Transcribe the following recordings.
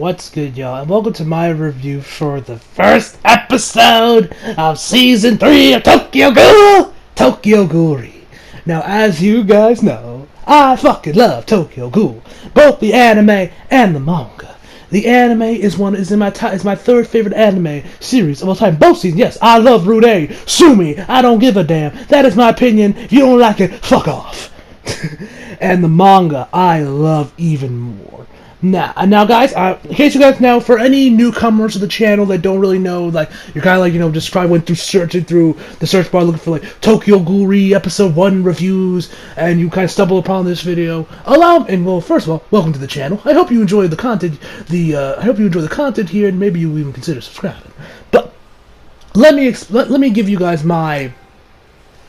What's good, y'all? And welcome to my review for the first episode of Season 3 of Tokyo Ghoul! Tokyo Ghoul. Now, as you guys know, I fucking love Tokyo Ghoul, both the anime and the manga. The anime is my third favorite anime series of all time. Both seasons, yes, I love Rude. Sue me, I don't give a damn. That is my opinion. If you don't like it, fuck off. And the manga, I love even more. Now, guys, in case you guys know, for any newcomers to the channel that don't really know, like, you're kind of like, just probably went through searching through the search bar looking for, like, Tokyo Ghoul Episode 1 reviews, and you kind of stumble upon this video, first of all, welcome to the channel. I hope you enjoy the content, I hope you enjoy the content here, and maybe you even consider subscribing. But, let me give you guys my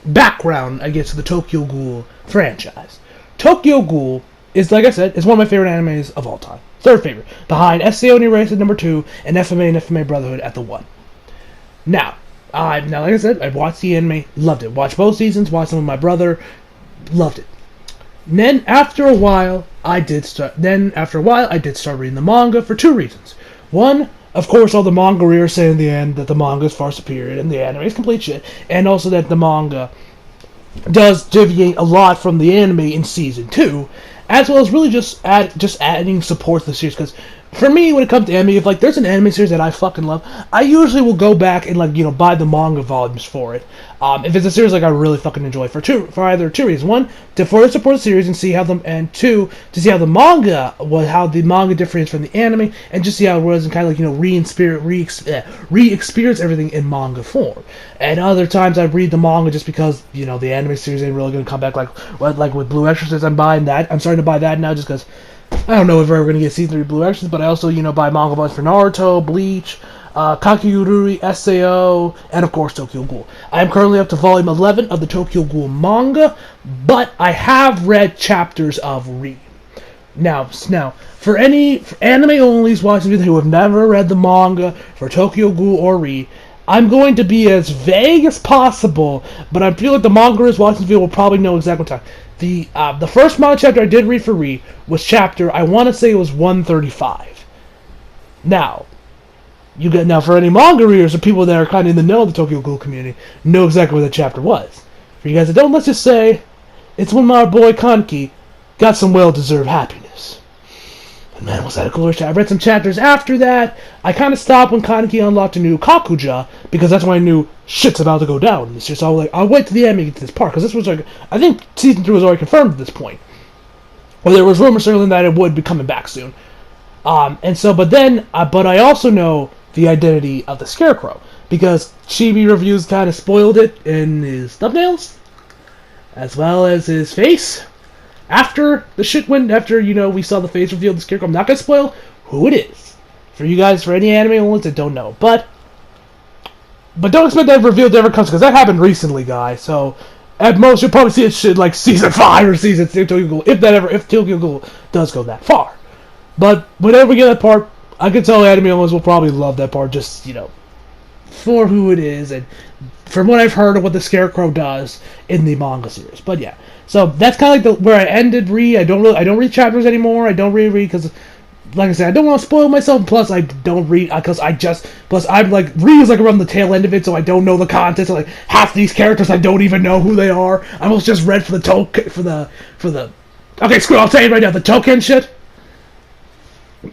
background, I guess, to the Tokyo Ghoul franchise. Tokyo Ghoul is, like I said, is one of my favorite animes of all time. Third favorite. Behind SAO and Erased at number 2, and FMA Brotherhood at the 1. Now, like I said, I watched the anime, loved it. Watched both seasons, watched them with my brother, loved it. And then, after a while, I did start reading the manga for two reasons. One, of course, all the manga readers say in the end that the manga is far superior and the anime is complete shit, and also that the manga does deviate a lot from the anime in Season 2, as well as really just adding support to the series. Because for me, when it comes to anime, if there's an anime series that I fucking love, I usually will go back and buy the manga volumes for it. If it's a series I really fucking enjoy for either two reasons: one, to further support the series and see how and two, to see how the manga differentiates from the anime, and just see how it was and kind of re-experience everything in manga form. And other times I read the manga just because the anime series ain't really gonna come back like with Blue Exorcist. I'm starting to buy that now just because I don't know if we're ever going to get Season 3 Blue Exorcist, but I also, buy manga volumes for Naruto, Bleach, Kakegurui, SAO, and of course Tokyo Ghoul. I am currently up to volume 11 of the Tokyo Ghoul manga, but I have read chapters of Re. Now, for any anime-onlys watching this who have never read the manga for Tokyo Ghoul or Re, I'm going to be as vague as possible, but I feel like the manga is watching this video will probably know exactly what time. The first manga chapter I did read for Re was chapter, I want to say it was 135. Now, for any manga readers or people that are kind of in the know of the Tokyo Ghoul community, know exactly what that chapter was. For you guys that don't, let's just say, it's when my boy Kaneki got some well-deserved happiness. And man, was that a glorious chapter. I read some chapters after that. I kind of stopped when Kaneki unlocked a new Kakuja, because that's when I knew shit's about to go down in this year. So I was like, I'll wait till the anime to get to this part, because this was I think Season 3 was already confirmed at this point. Well, there was rumors certainly that it would be coming back soon. But I also know the identity of the Scarecrow, because Chibi Reviews kind of spoiled it in his thumbnails, as well as his face. After we saw the face reveal of the Scarecrow, I'm not going to spoil who it is. For you guys, for any anime ones that don't know. But don't expect that reveal to ever come, because that happened recently, guys. So, at most, you'll probably see it shit like Season 5 or Season 6 Tokyo Ghoul, if Tokyo Ghoul does go that far. But whenever we get that part, I can tell anime owners will probably love that part, just, for who it is, and from what I've heard of what the Scarecrow does in the manga series. But yeah, so that's kind of like where I ended Re. I don't read chapters anymore. I don't really read because, like I said, I don't want to spoil myself. Plus, I don't read because I'm like Re is around the tail end of it, so I don't know the context. So, half these characters I don't even know who they are. I almost just read for the okay, screw it, I'll tell you right now, the token shit.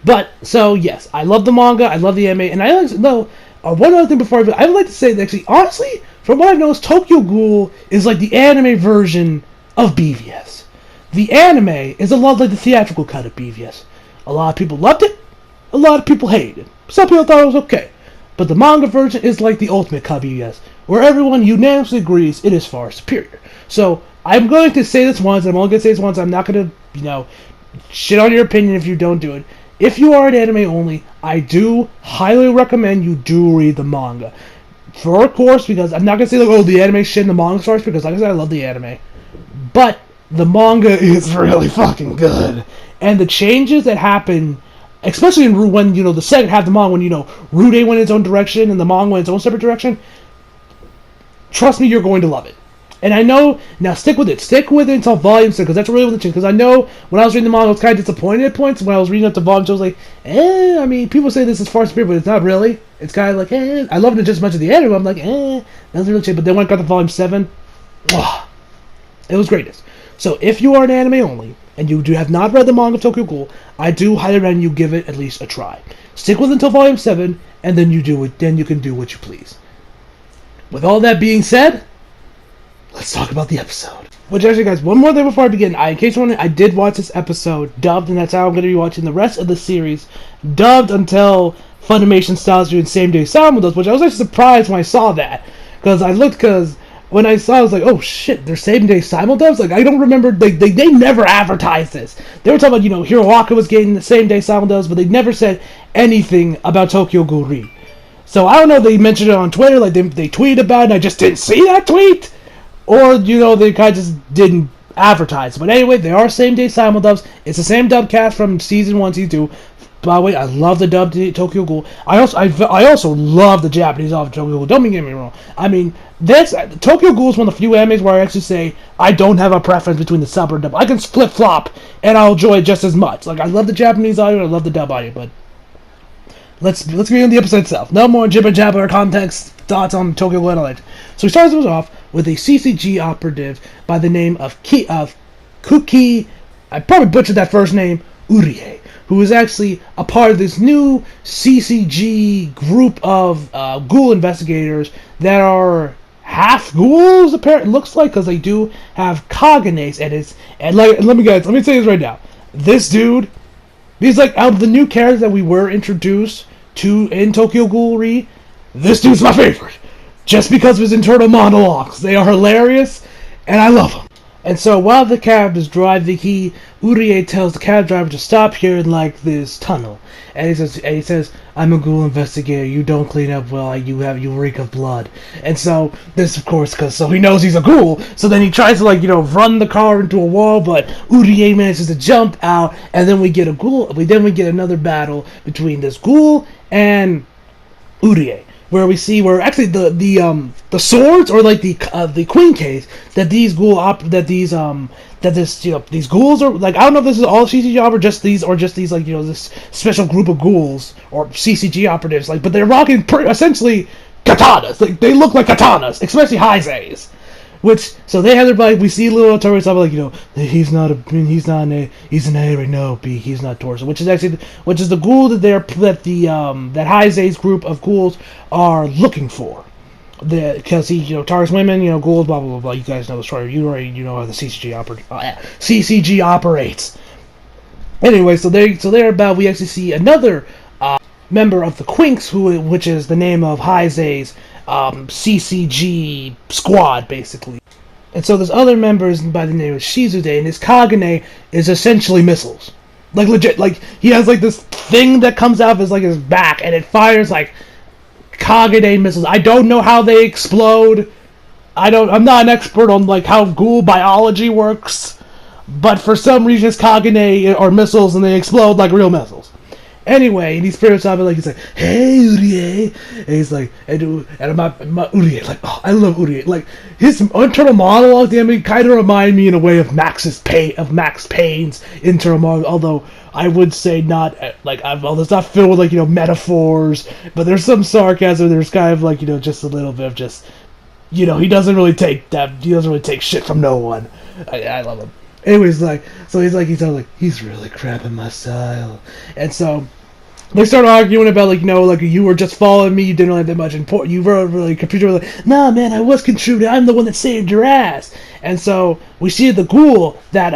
But so yes, I love the manga, I love the anime, and I like to know one other thing before I would like to say that actually, honestly, from what I've noticed, Tokyo Ghoul is like the anime version of BVS. The anime is a lot like the theatrical cut of BVS. A lot of people loved it, a lot of people hated it. Some people thought it was okay. But the manga version is like the ultimate cut of BVS, where everyone unanimously agrees it is far superior. So, I'm going to say this once, I'm only going to say this once, I'm not going to, shit on your opinion if you don't do it. If you are an anime only, I do highly recommend you do read the manga. For of course, because I'm not going to say the anime shit in the manga source, because like I said, I love the anime. But the manga is really fucking good. And the changes that happen, especially when, the second half of the manga, when, Rude went its own direction and the manga went its own separate direction, trust me, you're going to love it. And I know, now stick with it. Stick with it until volume 6, because that's really what the change. Because I know when I was reading the manga, I was kind of disappointed at points. When I was reading up the volume 2, I was like, I mean, people say this is far superior, but it's not really. It's kind of like, I loved it just as much as the anime. I'm like, doesn't really change. But then when I got to volume 7, it was greatness. So if you are an anime only, and you have not read the manga of Tokyo Ghoul, I do highly recommend you give it at least a try. Stick with it until volume 7, and then you can do what you please. With all that being said, let's talk about the episode. Which actually, guys, one more thing before I begin. In case you're wondering, I did watch this episode dubbed, and that's how I'm going to be watching the rest of the series dubbed until Funimation starts doing same-day simultaneous, which I was actually surprised when I saw that. Because when I saw it, I was like, oh shit, they're same-day simultaneous? Like, I don't remember, they never advertised this. They were talking about, Hiroaka was getting the same-day simultaneous, but they never said anything about Tokyo Ghoul Re. So I don't know if they mentioned it on Twitter, like they tweeted about it, and I just didn't see that tweet. Or, they kind of just didn't advertise. But anyway, they are same-day simuldubs. It's the same dub cast from Season 1, Season 2. By the way, I love the dub to Tokyo Ghoul. I also love the Japanese of Tokyo Ghoul. Don't get me wrong. I mean, Tokyo Ghoul is one of the few animes where I actually say I don't have a preference between the sub or dub. I can flip-flop, and I'll enjoy it just as much. Like, I love the Japanese audio, I love the dub audio, but let's get into the episode itself. No more jibber-jabber context thoughts on Tokyo Ghoul and all that. So we start this off with a CCG operative by the name of Kuki, I probably butchered that first name, Urie, who is actually a part of this new CCG group of ghoul investigators that are half ghouls, apparently, it looks like, because they do have Kaganes, and let me say this right now. This dude, he's like, out of the new characters that we were introduced to in Tokyo Ghoul Re, this dude's my favorite. Just because of his internal monologues. They are hilarious, and I love them. And so while the cab is driving, Urie tells the cab driver to stop here in this tunnel. And he says, I'm a ghoul investigator, you don't clean up well, you reek of blood. And so, this of course, so he knows he's a ghoul, so then he tries to run the car into a wall, but Urie manages to jump out, and then we get another battle between this ghoul and Urie, where we see actually the swords, or the queen case that these ghouls are I don't know if this is all CCG or just these this special group of ghouls or CCG operatives, but they're rocking essentially katanas. They look like katanas, especially Heise's. So they have their we see a little Tori stuff he's an A right now, B, he's not Torso, which is the ghoul that that Heise's group of ghouls are looking for. Because he targets women, ghouls, blah blah blah. You guys know the story. You know how the CCG operates. Anyway, so they're we actually see another member of the Quinks, which is the name of Heise's CCG squad, basically. And so there's other members by the name of Shizude, and his Kagane is essentially missiles. Legit, he has this thing that comes out of his back, and it fires Kagane missiles. I don't know how they explode. I'm not an expert on how ghoul biology works, but for some reason his Kagane are missiles and they explode like real missiles. Anyway, and he's spirits of it, he's like, hey Urie, and he's like, and my Urie, oh, I love Urie. His internal monologue, kind of remind me in a way of Max Payne's internal monologue, although I would say not, although it's not filled with, metaphors, but there's some sarcasm, there's kind of, just a little bit of just, he doesn't really take shit from no one. I love him. Anyways, he's really crapping my style. And so, they start arguing about, you were just following me, you didn't really have that much important, you were really computer, nah man, I was contributing, I'm the one that saved your ass. And so, we see the ghoul that,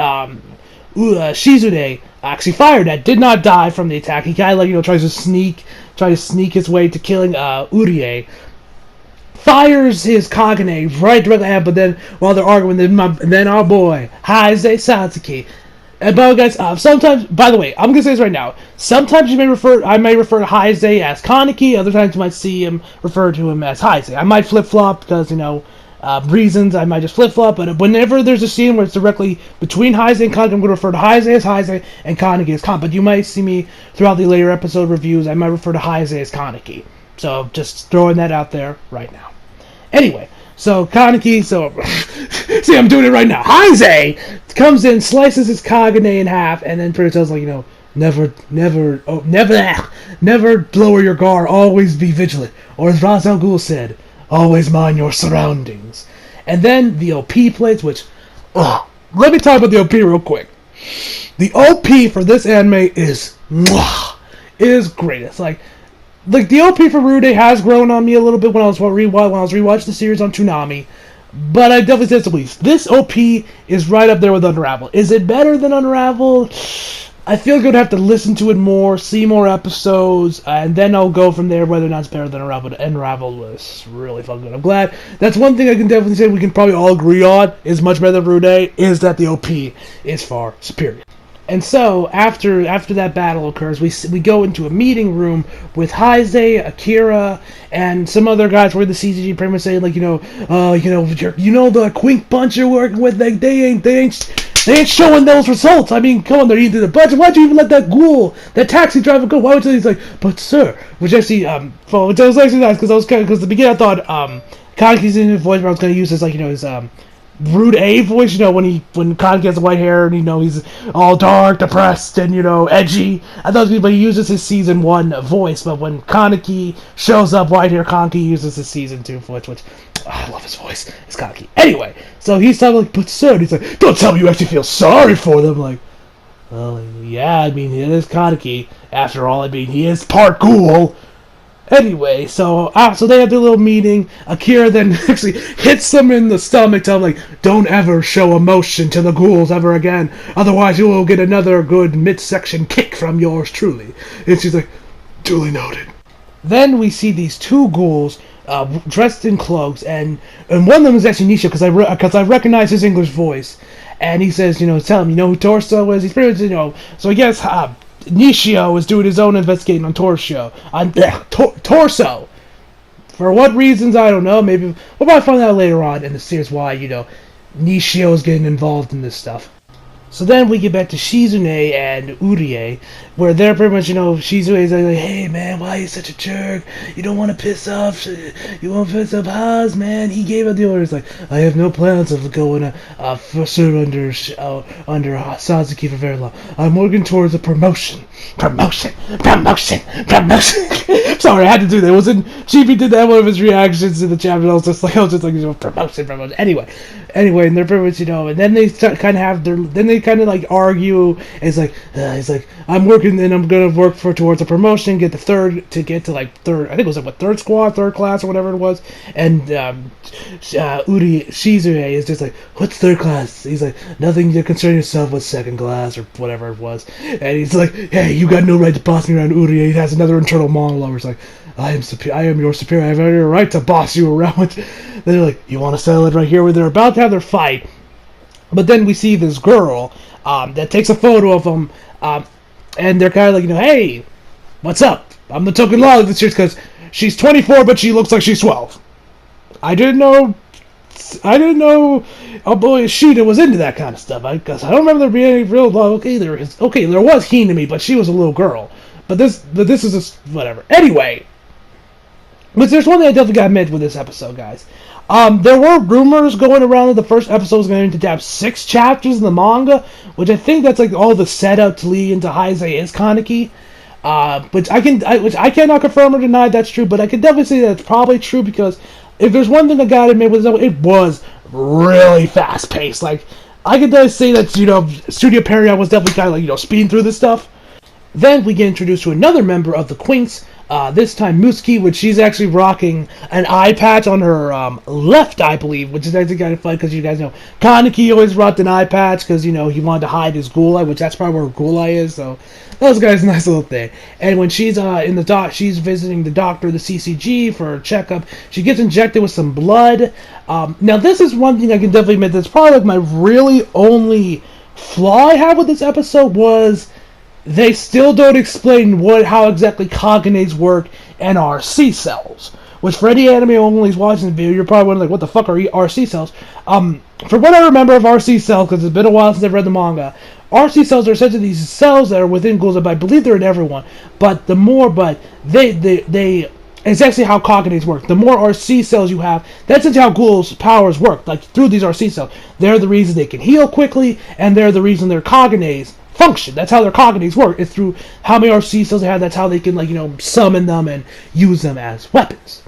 Shizude actually fired at, did not die from the attack. He kind of, tries to sneak his way to killing, Urie. Fires his Kagane right directly at him, but then while they're arguing, then our boy Heise Satsuki. And by the way, guys, sometimes, by the way, I'm gonna say this right now. Sometimes I may refer to Heise as Kaneki. Other times you might see him refer to him as Heise. I might flip flop because reasons. I might just flip flop. But whenever there's a scene where it's directly between Heise and Kaneki, I'm gonna refer to Heise as Heise and Kaneki as Kaneki. But you might see me throughout the later episode reviews. I might refer to Heise as Kaneki. So just throwing that out there right now. Anyway, so Kaneki, See, I'm doing it right now. Heise comes in, slices his Kagane in half, and then pretty much like, never lower your guard. Always be vigilant. Or as Ra's al Ghul said, always mind your surroundings. And then the OP plays, which, let me talk about the OP real quick. The OP for this anime is great. It's like the OP for Rude has grown on me a little bit when I was rewatching the series on Toonami. But I definitely say it's the least. This OP is right up there with Unravel. Is it better than Unravel? I feel like I'd have to listen to it more, see more episodes, and then I'll go from there whether or not it's better than Unravel. But Unravel was really fucking good. I'm glad. That's one thing I can definitely say we can probably all agree on is much better than Rude, is that the OP is far superior. And so, after that battle occurs, we go into a meeting room with Heise, Akira, and some other guys where the CCG pretty much saying, like, the Quink bunch you're working with, like, they ain't showing those results. I mean, come on, they're eating the budget. Why'd you even let that Ghoul, that taxi driver, go? Why would you? He's like, but sir, which actually, which I was actually nice because the beginning I thought, Kaneki's in his voice, where I was gonna use his his Rude A voice, when Kaneki has the white hair and he's all dark, depressed, and edgy. I thought but he uses his season 1 voice, but when Kaneki shows up, white hair Kaneki uses his season 2 voice, which I love his voice. It's Kaneki. Anyway, so he's talking like, but sir, and he's like, don't tell me you actually feel sorry for them. Like, well, yeah, I mean, it is Kaneki. After all, I mean, he is part Ghoul. Anyway, so they have their little meeting. Akira then actually hits them in the stomach, telling them, like, don't ever show emotion to the ghouls ever again, otherwise you will get another good midsection kick from yours truly. And she's like, duly noted. Then we see these 2 ghouls dressed in cloaks, and one of them is actually Nisha, because I recognize his English voice. And he says, tell him, who Torso is? He's pretty much, so I guess Nishio is doing his own investigating on Torso. Torso. For what reasons, I don't know. Maybe we'll probably find out later on in the series why, Nishio is getting involved in this stuff. So then we get back to Shizune and Urie, where they're pretty much, Shizune is like, hey man, why are you such a jerk? You don't want to piss off, Haz, man. He gave out the orders, like, I have no plans of going further under Sasuke for very long. I'm working towards a promotion. Sorry, I had to do that. It wasn't, GB did that one of his reactions in the chapter. I was just like, promotion. Anyway, and they're pretty much, and then they start kind of have like argue. It's like, he's like, I'm working and I'm gonna work towards a promotion, get to third, I think it was like third squad, third class, or whatever it was. And Shizue is just like, what's third class? He's like, nothing to concern yourself with second class or whatever it was. And he's like, hey, you got no right to boss me around. Urie has another internal monologue where it's like, I am your superior. I have every right to boss you around. Then they're like, you want to settle it right here, where they're about to have their fight. But then we see this girl that takes a photo of them, and they're kind of like, hey, what's up? I'm the token law of this year because she's 24, but she looks like she's 12. I didn't know. Oh boy, Ishida was into that kind of stuff. Because I don't remember there being any real law. Okay, there was Hinami, but she was a little girl. But this is just whatever. Anyway, but there's one thing I definitely got to admit with this episode, guys. There were rumors going around that the first episode was going to have 6 chapters in the manga, which I think that's like all the setup to lead into Heise is Kaneki. Which I cannot confirm or deny that's true, but I can definitely say that's probably true, because if there's one thing I gotta admit with this, it was really fast paced. Like, I can definitely say that, Studio Period was definitely kind of like, speeding through this stuff. Then we get introduced to another member of the Quinks, this time Musuki, which she's actually rocking an eye patch on her left eye, I believe, which is actually kind of fun, because you guys know Kaneki always rocked an eye patch because, he wanted to hide his ghoul eye, which that's probably where ghoul eye is, so that was a nice little thing. And when she's she's visiting the doctor, the CCG, for a checkup, she gets injected with some blood. Now this is one thing I can definitely admit, that's probably like my really only flaw I have with this episode, was they still don't explain how exactly Kaganes work and RC cells. Which, for any anime only watching the video, you're probably wondering, like, what the fuck are RC cells? For what I remember of RC cells, because it's been a while since I've read the manga, RC cells are essentially these cells that are within ghouls, but I believe they're in everyone. But they It's actually how Cognates work. The more RC cells you have, that's actually how Ghoul's powers work. Like, through these RC cells. They're the reason they can heal quickly, and they're the reason their Cognates function. That's how their Cognates work. It's through how many RC cells they have. That's how they can, like, summon them and use them as weapons.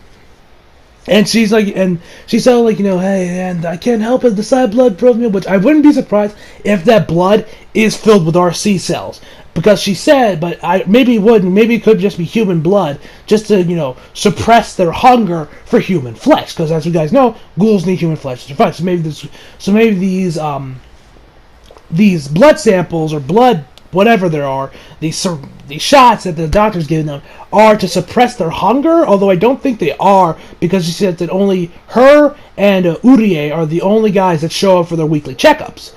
And she's like, and she said, like, hey, and I can't help it, the side blood from me, which I wouldn't be surprised if that blood is filled with RC cells. Because she said, but maybe it wouldn't, maybe it could just be human blood, just to, suppress their hunger for human flesh. Because as you guys know, ghouls need human flesh to survive. So maybe these blood samples or blood whatever there are, these shots that the doctor's giving them are to suppress their hunger, although I don't think they are, because she said that only her and Urie are the only guys that show up for their weekly checkups.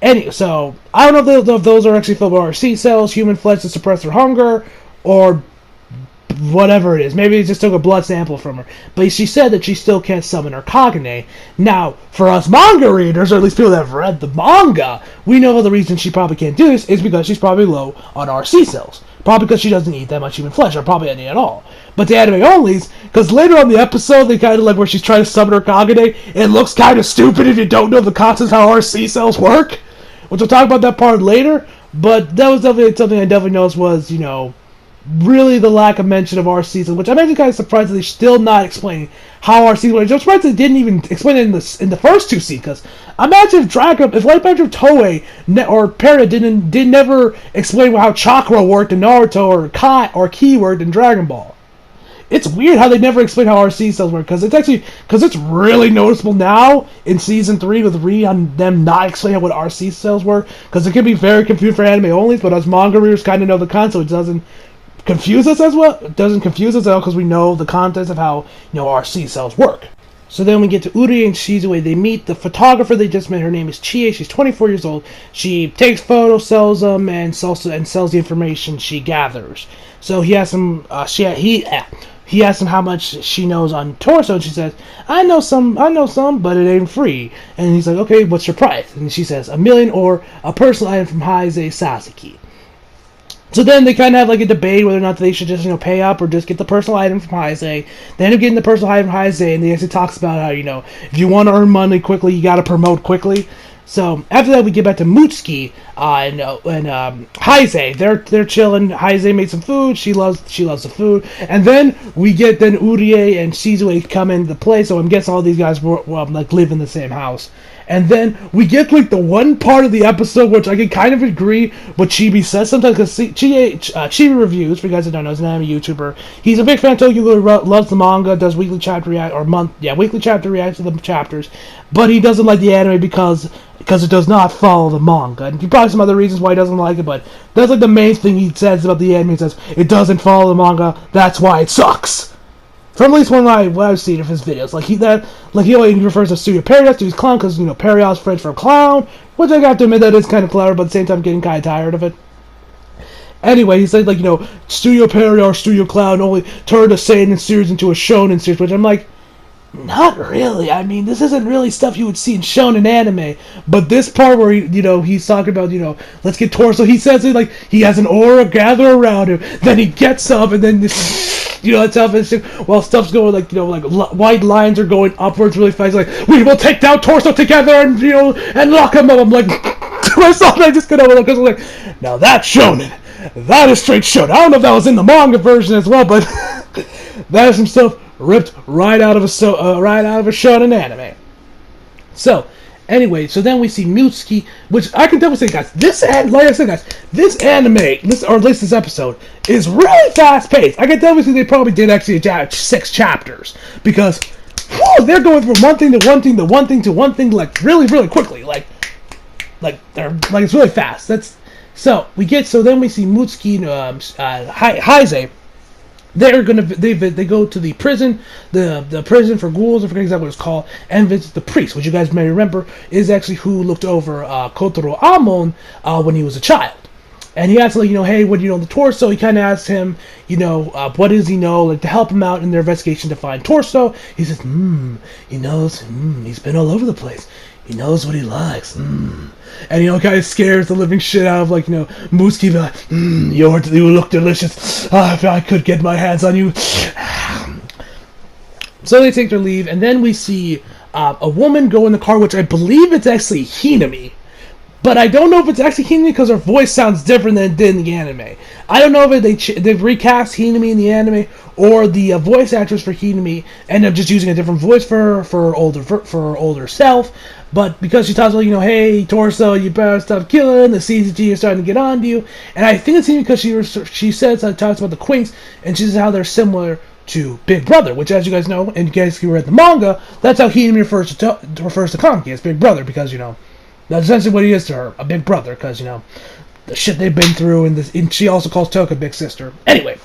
Anyway, so I don't know if those are actually filled with RC cells, human flesh to suppress their hunger, or whatever it is. Maybe they just took a blood sample from her. But she said that she still can't summon her Kagane. Now, for us manga readers, or at least people that have read the manga, we know the reason she probably can't do this is because she's probably low on RC cells. Probably because she doesn't eat that much human flesh, or probably any at all. But the anime onlys, because later on the episode, they kind of like where she's trying to summon her Kagane, it looks kind of stupid if you don't know the concepts of how RC cells work. Which we'll talk about that part later, but that was definitely something I definitely noticed was, really the lack of mention of RC cells, which I'm actually kind of surprised that they're still not explaining how RC cells. I'm surprised they didn't even explain it in the first two scenes, because imagine if Toei or Para didn't never explain how chakra worked in Naruto or Ki worked in Dragon Ball. It's weird how they never explain how RC cells work, because it's really noticeable now in season 3 with on them not explaining what RC cells work, because it can be very confusing for anime only, but us manga readers kind of know the concept. It doesn't confuse us as well. It doesn't confuse us at all because we know the context of how RC cells work. So then we get to Uri and Shizue. They meet the photographer they just met. Her name is Chie. She's 24 years old. She takes photos, sells them, and sells the information she gathers. So he asks him. He asks him how much she knows on torso, and she says, I know some, but it ain't free. And he's like, okay, what's your price? And she says, 1 million or a personal item from Heisei Sasaki. So then they kind of have like a debate whether or not they should just, pay up or just get the personal item from Heisei. They end up getting the personal item from Heisei, and they actually talks about how, if you want to earn money quickly, you got to promote quickly. So after that, we get back to Mutsuki and Heisei. They're chilling. Heisei made some food. She loves the food. And then we get Urie and Shizue come into play. So I'm guessing all these guys live in the same house. And then we get the one part of the episode which I can kind of agree what Chibi says sometimes, because Chibi reviews, for you guys that don't know, is an anime YouTuber. He's a big fan of Tokyo Ghoul, loves the manga, does weekly chapter weekly chapter reacts to the chapters, but he doesn't like the anime because it does not follow the manga. And probably some other reasons why he doesn't like it, but that's the main thing he says about the anime. He says it doesn't follow the manga, that's why it sucks. From at least what I've seen of his videos, he always refers to Studio Perios to his clown, because Perios French for clown, which I have to admit that is kind of clever, but at the same time getting kind of tired of it. Anyway, he said Studio Perios, Studio Clown only turned a seinen series into a shonen series, which I'm like, not really. I mean, this isn't really stuff you would see in shonen anime. But this part where he's talking about let's get torso. He says it he has an aura gather around him. Then he gets up, and then that's how while stuff's going white lines are going upwards really fast. We will take down torso together and and lock him up. I'm like, myself, and I just couldn't look. I was like, now that's shonen. That is straight shonen. I don't know if that was in the manga version as well, but that is some stuff ripped right out of a shonen anime. So, anyway, so then we see Mutsuki, which I can definitely say, guys, this anime, or at least this episode, is really fast-paced. I can definitely say they probably did actually 6 chapters, because they're going from one thing to one thing to one thing to one thing, really, really quickly. It's really fast. So then we see Mutsuki and Heisei. They go to the prison, the prison for ghouls, I forget exactly what it's called, and visit the priest, which you guys may remember is actually who looked over Kotaro Amon when he was a child. And he asked, hey, what do you know of the torso? He kind of asked him, what does he know, to help him out in their investigation to find torso. He says, he knows, he's been all over the place. He knows what he likes, And, kind of scares the living shit out of, Mutsuki, you look delicious. If I could get my hands on you. So they take their leave, and then we see a woman go in the car, which I believe it's actually Hinami. But I don't know if it's actually Hinami because her voice sounds different than it did in the anime. I don't know if they've recast Hinami in the anime, or the voice actress for Hinami ended up just using a different voice for her older self. But because she talks about, hey, Torso, you better stop killing, the CCG is starting to get on to you. And I think it's because she says, talks about the Quinks, and she says how they're similar to Big Brother, which, as you guys know, and you guys who read the manga, that's how Hinami refers to Kaneki as Big Brother, because, that's essentially what he is to her, a big brother, because, the shit they've been through, and she also calls Toka big sister. Anyway,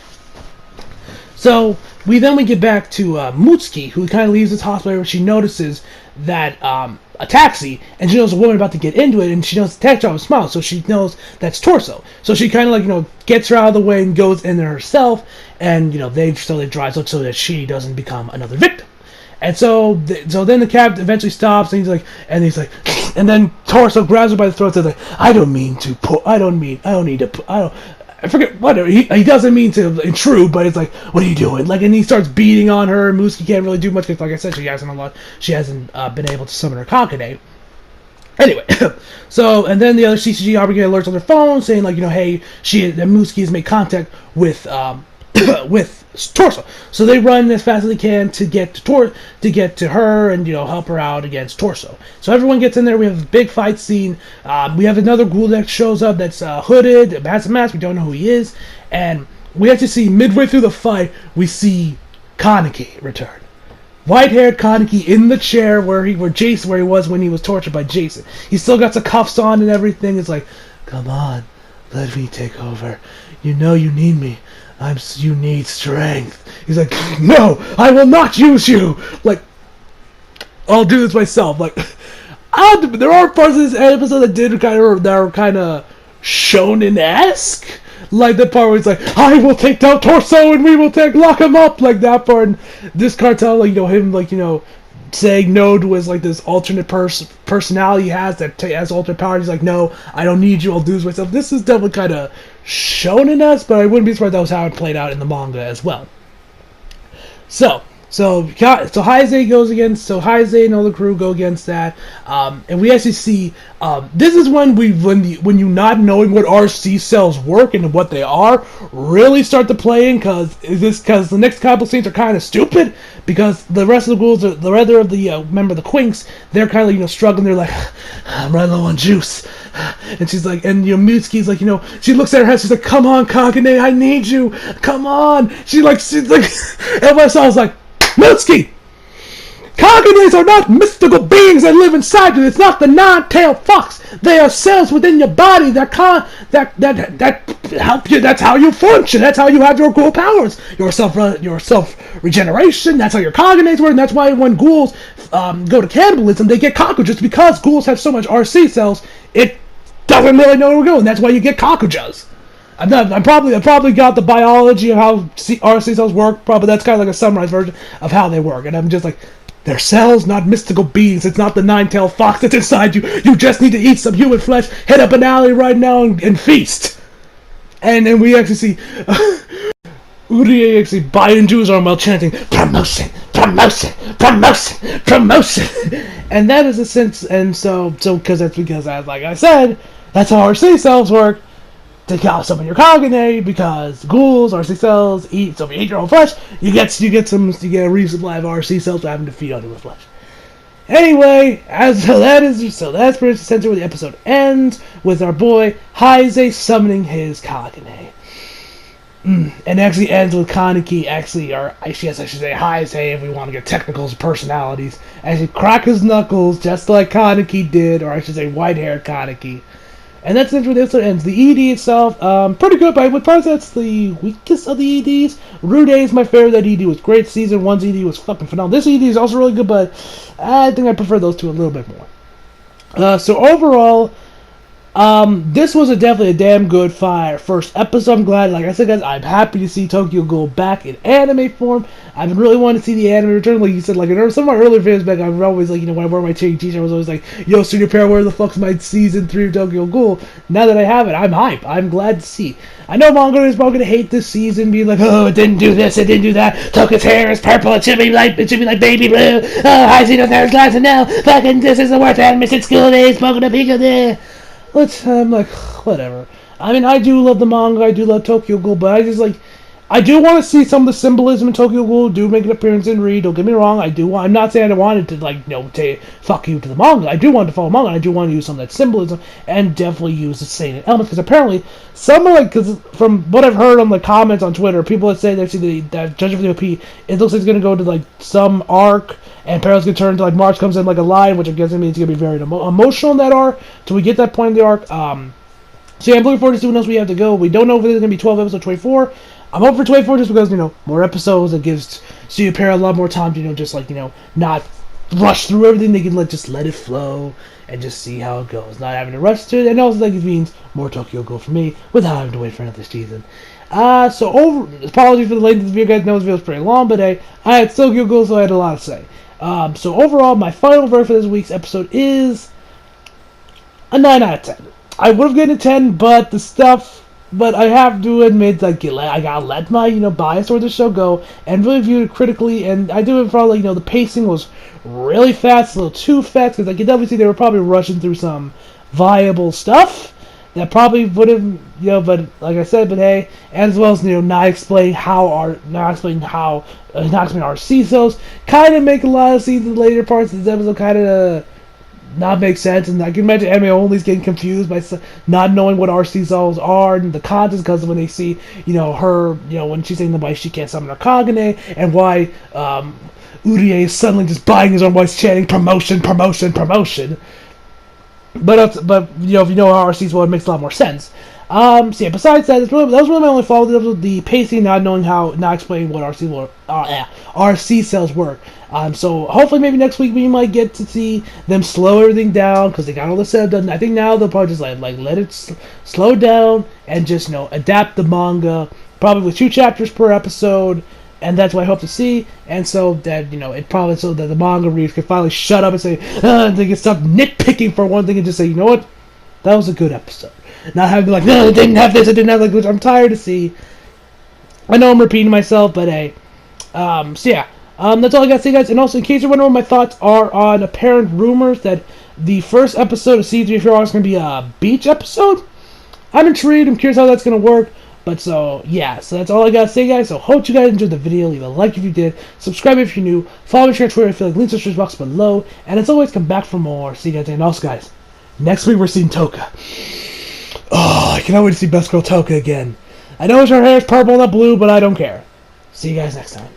so we get back to Mutsuki, who kind of leaves this hospital where she notices that a taxi, and she knows a woman about to get into it, and she knows the taxi driver smiles, so she knows that's Torso. So she kind of gets her out of the way and goes in there herself, and they drive so that she doesn't become another victim. And so then the cab eventually stops, and he's like, and then Torso grabs her by the throat and says, I forget what, he doesn't mean to intrude, but it's like, what are you doing? And he starts beating on her, and Mutsuki can't really do much, because like I said, she hasn't been able to summon her Kakane. Anyway, so, and then the other CCG obviously alerts on their phone, saying hey, Mutsuki has made contact with Torso. So they run as fast as they can to get to her and help her out against Torso. So everyone gets in there. We have a big fight scene. We have another Ghoul that shows up that's hooded, has a mask. We don't know who he is, and we have to see midway through the fight we see Kaneki return. White-haired Kaneki in the chair where he was when he was tortured by Jason. He's still got the cuffs on and everything. It's like, come on, let me take over. You need me. You need strength. He's like, no, I will not use you. I'll do this myself. There are parts of this episode that are kind of shonen-esque. Like the part where it's like, I will take down Torso and we will lock him up. Like that part. And this cartel, him, saying no to his this alternate personality he has that has alternate powers. He's like, no, I don't need you, I'll do this myself. This is definitely kind of shonen-esque, but I wouldn't be surprised that was how it played out in the manga as well. So Heisei goes against. So Heisei and all the crew go against that, and we actually see. This is when when you not knowing what RC cells work and what they are really start to play in, because the next couple scenes are kind of stupid, because the rest of the ghouls, the rather of the remember the Quinks, they're kind of struggling. They're like, I'm running low on juice, and she's like, and Mitsuki's like, she looks at her head. She's like, come on, Kakane, I need you, come on. She's like, and myself was like, Mitsuki! Kakanes are not mystical beings that live inside you. It's not the nine-tailed fox. They are cells within your body that help you. That's how you function. That's how you have your ghoul powers. Your self-regeneration. That's how your Kakanes work. And that's why when ghouls go to cannibalism, they get cockroaches, because ghouls have so much RC cells, it doesn't really know where we're going. That's why you get cockroaches. I probably got the biology of how RC cells work, probably that's kind of like a summarized version of how they work, and I'm just like, they're cells, not mystical beings. It's not the nine-tailed fox that's inside you. You just need to eat some human flesh, head up an alley right now, and feast. And we actually see Urie actually biting Jews arm while chanting, promotion, promotion, promotion, promotion. And that is a sense, and so because like I said, that's how RC cells work. To summon your Kagane, because ghouls, RC cells, eat. So if you eat your own flesh, you get a resupply of RC cells to having to feed on your flesh. Anyway, that's pretty much essentially where the episode ends, with our boy Heisei summoning his Kagane. And actually ends with Kaneki I should say Heisei, if we want to get technicals, personalities, actually crack his knuckles just like Kaneki did, or I should say white-haired Kaneki. And that's where the episode ends. The ED itself, pretty good, but I would probably say that's the weakest of the EDs. Rude is my favorite. That ED was great. Season 1's ED was fucking phenomenal. This ED is also really good, but I think I prefer those two a little bit more. So overall, This was definitely a damn good first episode. I'm glad, like I said, guys, I'm happy to see Tokyo Ghoul back in anime form. I've been really wanting to see the anime return, like you said, like in some of my earlier videos back, I was always like, when I wore my cherry t-shirt, I was always like, yo, Studio Pair, where the fuck's my season 3 of Tokyo Ghoul? Now that I have it, I'm hype. I'm glad to see. I know manga is probably gonna hate this season, being like, oh, it didn't do this, it didn't do that. Toka's hair is purple, it should be like baby blue. Oh, I see no hair glass, and now fucking this is the worst anime since school days. Poking a Pika there. I'm like, whatever. I mean, I do love the manga, I do love Tokyo Ghoul, but I do want to see some of the symbolism in Tokyo Ghoul do make an appearance in Read. Don't get me wrong, I'm not saying I wanted to, say, fuck you to the manga. I do want to follow manga, and I do want to use some of that symbolism, and definitely use the same elements, because apparently, because from what I've heard on the comments on Twitter, people that say they see that judging for the OP, it looks like it's going to go to, some arc, and Peril's going to turn to, March comes in like a lion, which I'm guessing means it's going to be very emotional in that arc, till we get that point in the arc. So yeah, I'm looking forward to seeing what else we have to go. We don't know if there's going to be 12 episodes, 24. I'm hoping for 24 just because, more episodes. It gives Studio Pair a lot more time to, just not rush through everything. They can just let it flow and just see how it goes. Not having to rush to it. And also, it means more Tokyo Ghoul for me without having to wait for another season. Apologies for the length of the video, guys. I know this video is pretty long, but I had Tokyo Ghoul, so I had a lot to say. So overall, my final verdict for this week's episode is a 9 out of 10. I would have given it 10, but I have to admit, I gotta let my, bias towards the show go, and really view it critically, and I do it for, the pacing was really fast, a little too fast, because I could definitely see they were probably rushing through some viable stuff that probably would have, but like I said, hey, as well as, not explaining our CISOs, kind of make a lot of scenes in the later parts of this episode kind of not make sense, and I can imagine anime only's getting confused by not knowing what RC are and the context, because when they see, her, when she's saying why she can't summon her Kagane, and why Urie is suddenly just buying his own voice, chanting promotion, promotion, promotion. But if you know how RC it makes a lot more sense. So yeah, besides that, that was really my only fault with the pacing, not explaining what RC cells work. So hopefully maybe next week we might get to see them slow everything down, because they got all the setup done. I think now they'll probably just let it slow down and just adapt the manga, probably with 2 chapters per episode, and that's what I hope to see. And so that it probably so that the manga readers can finally shut up and say, they can stop nitpicking for one thing and just say, you know what, that was a good episode. Not having like, no, it didn't have this, it didn't have like, which I'm tired to see. I know I'm repeating myself, but hey. So yeah. That's all I got to say, guys. And also, in case you're wondering what my thoughts are on apparent rumors that the first episode of Season 3 of Hero is going to be a beach episode, I'm intrigued. I'm curious how that's going to work. But so, yeah. So that's all I got to say, guys. So hope you guys enjoyed the video. Leave a like if you did. Subscribe if you're new. Follow me on Twitter if you like. Links in the description box below. And as always, come back for more. See you guys. And also, guys, next week we're seeing Toka. Oh, I cannot wait to see Best Girl Toka again. I know her hair is purple, not blue, but I don't care. See you guys next time.